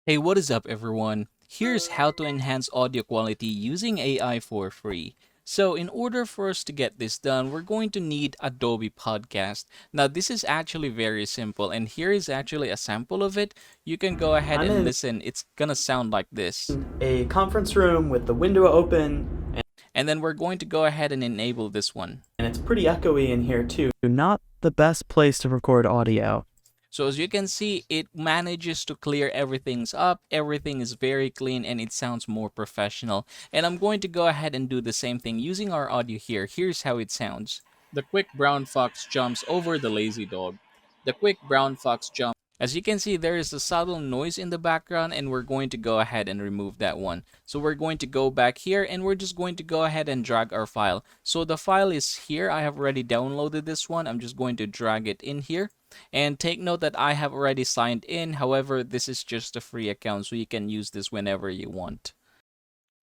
Hey, what is up, everyone? Here's how to enhance audio quality using AI for free. So, in order for us to get this done, we're going to need Adobe Podcast. Now, this is actually very simple, and here is actually a sample of it. You can go ahead I'm and in listen. It's gonna sound like this. a conference room with the window open, And then we're going to go ahead and enable this one. and it's pretty echoey in here too. Not the best place to record audio. So as you can see, it manages to clear everything's up. Everything is very clean and it sounds more professional. And I'm going to go ahead and do the same thing using our audio here. Here's how it sounds. The quick brown fox jumps over the lazy dog. The quick brown fox jumps. As you can see, there is a subtle noise in the background and we're going to go ahead and remove that one. So we're going to go back here and we're just going to go ahead and drag our file. So the file is here. I have already downloaded this one. I'm just going to drag it in here. And take note that I have already signed in. However, this is just a free account, so you can use this whenever you want.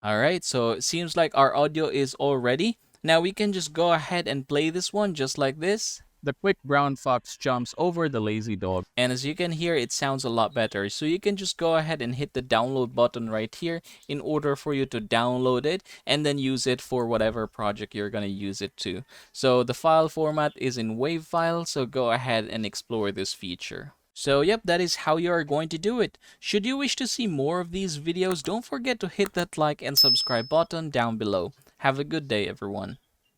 All right, so it seems like our audio is all ready. Now we can just go ahead and play this one just like this. The quick brown fox jumps over the lazy dog. And as you can hear, it sounds a lot better. So you can just go ahead and hit the download button right here in order for you to download it and then use it for whatever project you're going to use it to. So the file format is in WAV file, so go ahead and explore this feature. So yep, that is how you are going to do it. Should you wish to see more of these videos, don't forget to hit that like and subscribe button down below. Have a good day, everyone.